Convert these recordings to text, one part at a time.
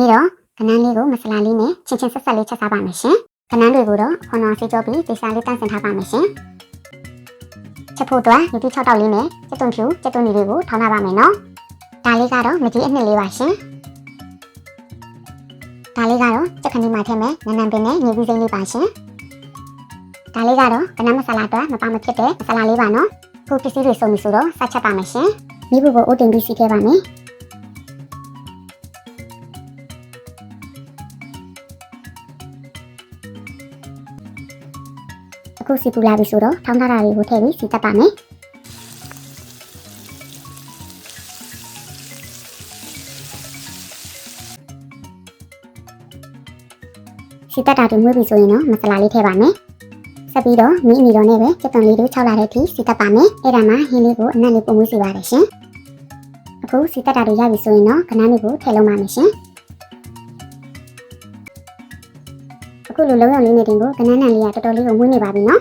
ပြီးတော့ကနန်းလေးကိုမဆလာလေးနဲ့ချင်းချင်းဆက်ဆက်လေးချက်စားပါမယ်ရှင်ကနန်းတွေကိုတော့ခွန်တော်ဆေးကြောပြီးဒေစာလေးတန့်စင်ထားပါမယ်ရှင်ချက်ဖို့အတွက်လူတိ6တောက်လေးနဲ့စက်သွန်ဖြူစက်သွန်နီတွေကိုထောင်းထားပါမယ်နော်ဒါလေးကတော့မကြီးအနှစ်လေးပါရှင်ဒါလေးကတော့စက်ခဏီမှာထည့်မယ်နန်းနန်းပင်နဲ့မြေပြီးစိမ့်လေးပါရှင်ဒါလေးကတော့ကနန်းမဆလာအတွက်မပါမဖြစ်တဲ့မဆလာလေးပါနော်ခုပစ္စည်းတွေစုံပြီဆိုတော့စချက်ပါမယ်ရှင်မိဖို့ကိုအိုးတင်ပြီးစီးခဲ့ပါမယ်အခုစီပူလာပြီဆိုတော့ထောင်းထားတာတွေကိုထည့်ပြီးစီတက်ပါမယ်စီတက်တာတွေမွေးပြီဆိုရင်တော့မဆလာလေးထည့်ပါမယ်ဆက်ပြီးတော့မိအနီတော်နဲ့ပဲစက်သွန်လေးတွေ6လာတဲ့အထိစီတက်ပါမယ်အဲ့ဒါမှဟင်းလေးကိုအနက်လေးပုံမွေးစီပါတယ်ရှင်အခုစီတက်တာတွေရပြီဆိုရင်တော့ကနန်းလေးကိုထည့်လုံးပါမယ်ရှင်အခုလိုလုံးရုံလေးနဲ့တင်ကိုကနန်းနန်းလေးကတော်တော်လေးကိုမွေးနေပါပြီနော်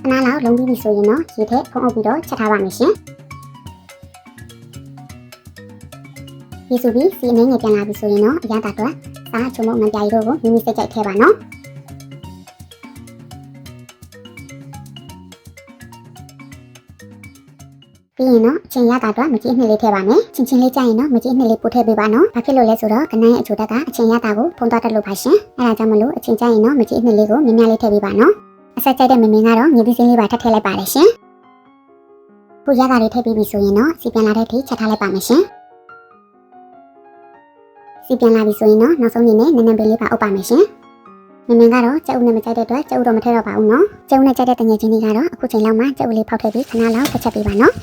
ခဏလောက်လုံးပြီးပြီဆိုရင်တော့ရေထည့်ဖုံးအုပ်ပြီးတော့ချက်ထားပါမယ်ရှင်ဒီဆိုပြီးစီအနေငယ်ပြန်လာပြီဆိုရင်တော့အရသာတော့စားချုံမုံငပြားရီတို့ကိုမိမိစိတ်ကြိုက်ထည့်ပါနော်ပြီးရင်တော့အချင်းရတာတော့မကြီးအနှစ်လေးထည့်ပါမယ်ချင်းချင်းလေးကြိုက်ရင်တော့မကြီးအနှစ်လေးပို့ထည့်ပေးပါနော်ဘာဖြစ်လို့လဲဆိုတော့ကနန်းရဲ့အချိုတက်ကအချင်းရတာကိုဖုံးသွားတက်လို့ပါရှင်အဲဒါကြောင့်မလို့အချင်းကြိုက်ရင်တော့မကြီးအနှစ်လေးကိုမြင်းများလေးထည့်ပေးပါနော်အဆက်ကြိုက်တဲ့မင်းကတော့မြေပြီးစင်းလေးပါထည့်လိုက်ပါတယ်ရှင်ခုရတာလေးထည့်ပြီးပြီဆိုရင်တော့စီပြန်လာတဲ့အထိချက်ထားလိုက်ပါမယ်ရှင်စီပြန်လာပြီဆိုရင်တော့နောက်ဆုံးအနေနဲ့နန်းနန်းပင်လေးပါအုပ်ပါမယ်ရှင်မင်းကတော့ကြက်ဥနဲ့မကြိုက်တဲ့အတွက်ကြက်ဥတော့မထည့်တော့ပါဘူးနော်ကြက်ဥနဲ့ကြိုက်တဲ့တငယ်ချင်းတွေကတော့အခုချိန်လောက်မှကြက်ဥလေးဖောက်ထည့်ပြီးခဏလောက်တစ်ချက်ပေးပါနော်